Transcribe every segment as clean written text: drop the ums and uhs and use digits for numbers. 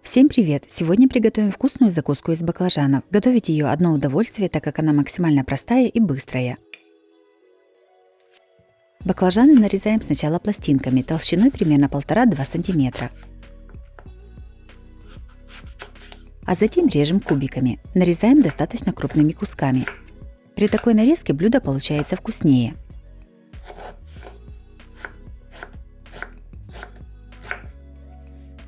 Всем привет! Сегодня приготовим вкусную закуску из баклажанов. Готовить ее одно удовольствие, так как она максимально простая и быстрая. Баклажаны нарезаем сначала пластинками толщиной примерно 1,5-2 см. А затем режем кубиками. Нарезаем достаточно крупными кусками. При такой нарезке блюдо получается вкуснее.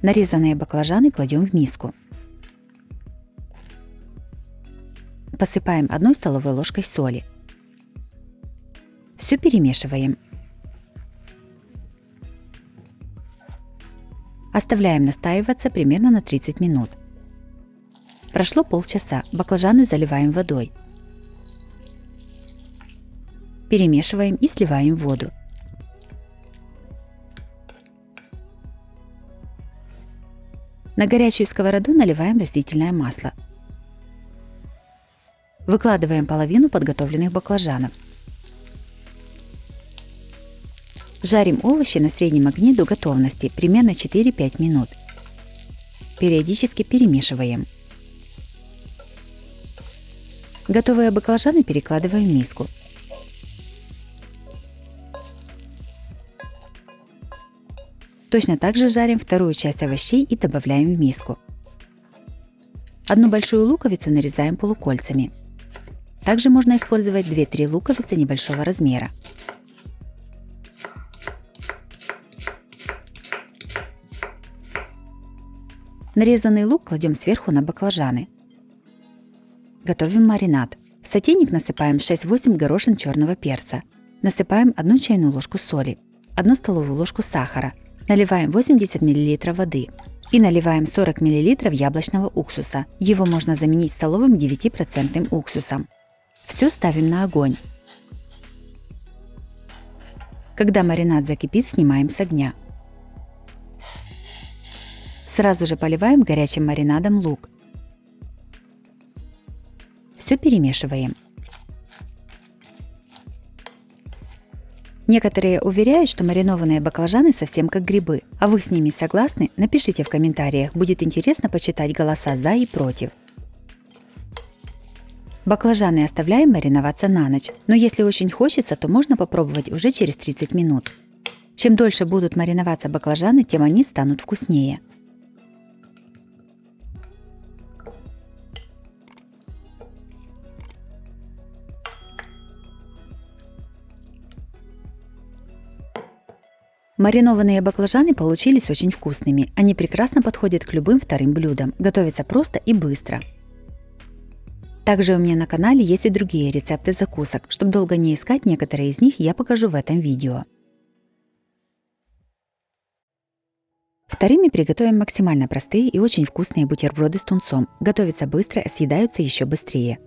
Нарезанные баклажаны кладем в миску. Посыпаем 1 столовой ложкой соли. Все перемешиваем. Оставляем настаиваться примерно на 30 минут. Прошло полчаса, баклажаны заливаем водой. Перемешиваем и сливаем воду. На горячую сковороду наливаем растительное масло. Выкладываем половину подготовленных баклажанов. Жарим овощи на среднем огне до готовности, примерно 4-5 минут. Периодически перемешиваем. Готовые баклажаны перекладываем в миску. Точно так же жарим вторую часть овощей и добавляем в миску. Одну большую луковицу нарезаем полукольцами. Также можно использовать 2-3 луковицы небольшого размера. Нарезанный лук кладем сверху на баклажаны. Готовим маринад. В сотейник насыпаем 6-8 горошин черного перца. Насыпаем 1 чайную ложку соли, 1 столовую ложку сахара. Наливаем 80 мл воды и наливаем 40 мл яблочного уксуса. Его можно заменить столовым 9% уксусом. Все ставим на огонь. Когда маринад закипит, снимаем с огня. Сразу же поливаем горячим маринадом лук. Все перемешиваем. Некоторые уверяют, что маринованные баклажаны совсем как грибы. А вы с ними согласны? Напишите в комментариях, будет интересно почитать голоса за и против. Баклажаны оставляем мариноваться на ночь, но если очень хочется, то можно попробовать уже через 30 минут. Чем дольше будут мариноваться баклажаны, тем они станут вкуснее. Маринованные баклажаны получились очень вкусными. Они прекрасно подходят к любым вторым блюдам. Готовятся просто и быстро. Также у меня на канале есть и другие рецепты закусок. Чтобы долго не искать, некоторые из них я покажу в этом видео. Вторыми приготовим максимально простые и очень вкусные бутерброды с тунцом. Готовятся быстро, съедаются еще быстрее.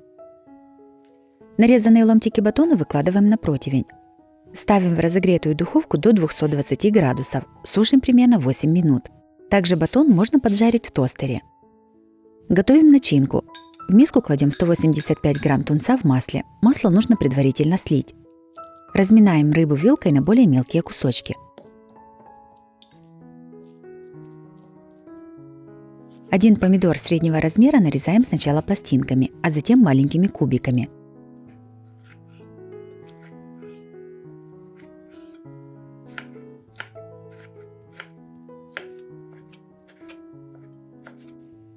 Нарезанные ломтики батона выкладываем на противень. Ставим в разогретую духовку до 220 градусов. Сушим примерно 8 минут. Также батон можно поджарить в тостере. Готовим начинку. В миску кладем 185 грамм тунца в масле. Масло нужно предварительно слить. Разминаем рыбу вилкой на более мелкие кусочки. Один помидор среднего размера нарезаем сначала пластинками, а затем маленькими кубиками.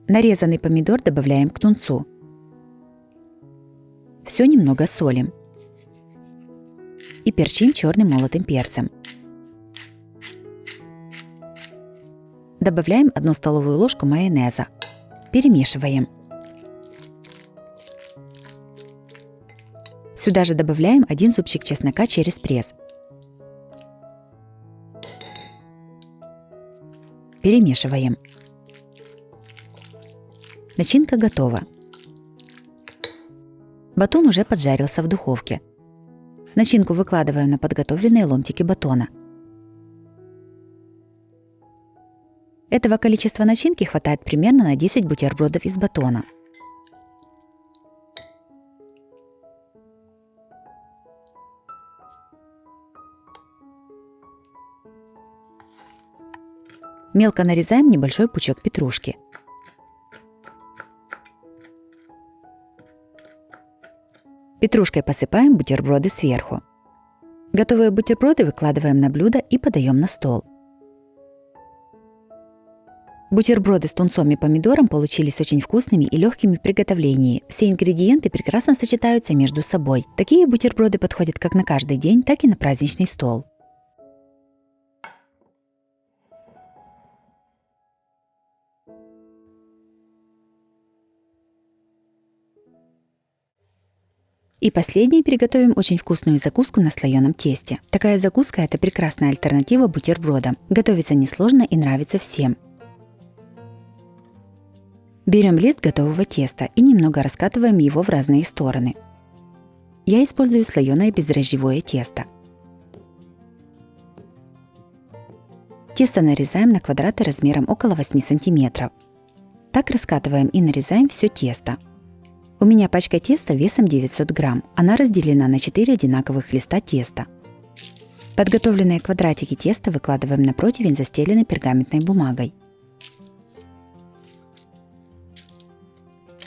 Нарезанный помидор добавляем к тунцу. Все немного солим. И перчим черным молотым перцем. Добавляем 1 столовую ложку майонеза. Перемешиваем. Сюда же добавляем 1 зубчик чеснока через пресс. Перемешиваем. Начинка готова. Батон уже поджарился в духовке. Начинку выкладываем на подготовленные ломтики батона. Этого количества начинки хватает примерно на 10 бутербродов из батона. Мелко нарезаем небольшой пучок петрушки. Петрушкой посыпаем бутерброды сверху. Готовые бутерброды выкладываем на блюдо и подаем на стол. Бутерброды с тунцом и помидором получились очень вкусными и легкими в приготовлении. Все ингредиенты прекрасно сочетаются между собой. Такие бутерброды подходят как на каждый день, так и на праздничный стол. И последнее, приготовим очень вкусную закуску на слоеном тесте. Такая закуска – это прекрасная альтернатива бутербродам. Готовится несложно и нравится всем. Берем лист готового теста и немного раскатываем его в разные стороны. Я использую слоеное бездрожжевое тесто. Тесто нарезаем на квадраты размером около 8 см. Так раскатываем и нарезаем все тесто. У меня пачка теста весом 900 грамм. Она разделена на 4 одинаковых листа теста. Подготовленные квадратики теста выкладываем на противень, застеленный пергаментной бумагой.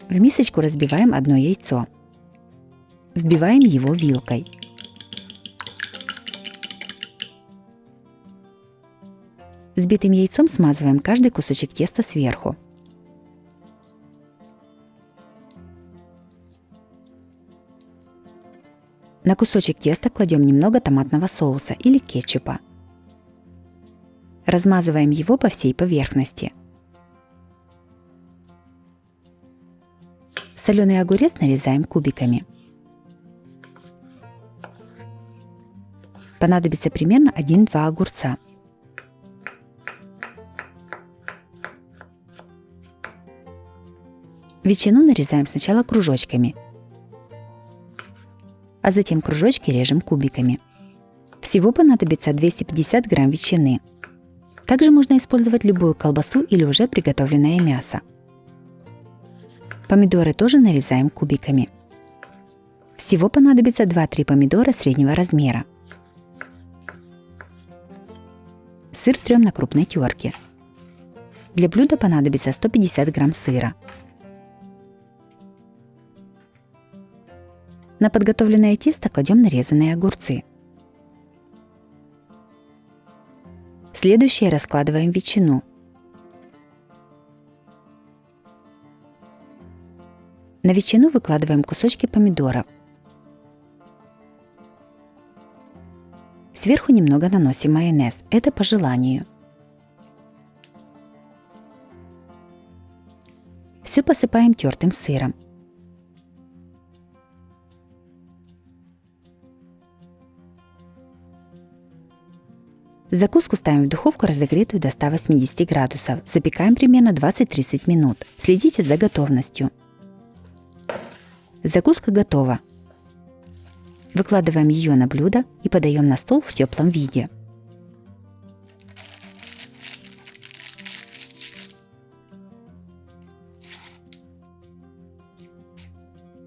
В мисочку разбиваем одно яйцо. Взбиваем его вилкой. Взбитым яйцом смазываем каждый кусочек теста сверху. На кусочек теста кладем немного томатного соуса или кетчупа. Размазываем его по всей поверхности. Соленый огурец нарезаем кубиками. Понадобится примерно 1-2 огурца. Ветчину нарезаем сначала кружочками, а затем кружочки режем кубиками. Всего понадобится 250 грамм ветчины. Также можно использовать любую колбасу или уже приготовленное мясо. Помидоры тоже нарезаем кубиками. Всего понадобится 2-3 помидора среднего размера. Сыр трем на крупной терке. Для блюда понадобится 150 грамм сыра. На подготовленное тесто кладем нарезанные огурцы. Следующее раскладываем ветчину. На ветчину выкладываем кусочки помидоров. Сверху немного наносим майонез, это по желанию. Все посыпаем тертым сыром. Закуску ставим в духовку, разогретую до 180 градусов. Запекаем примерно 20-30 минут. Следите за готовностью. Закуска готова. Выкладываем ее на блюдо и подаем на стол в теплом виде.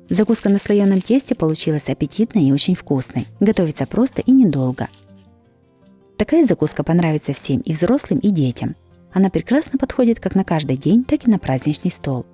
Закуска на слоеном тесте получилась аппетитной и очень вкусной. Готовится просто и недолго. Такая закуска понравится всем, и взрослым, и детям. Она прекрасно подходит как на каждый день, так и на праздничный стол.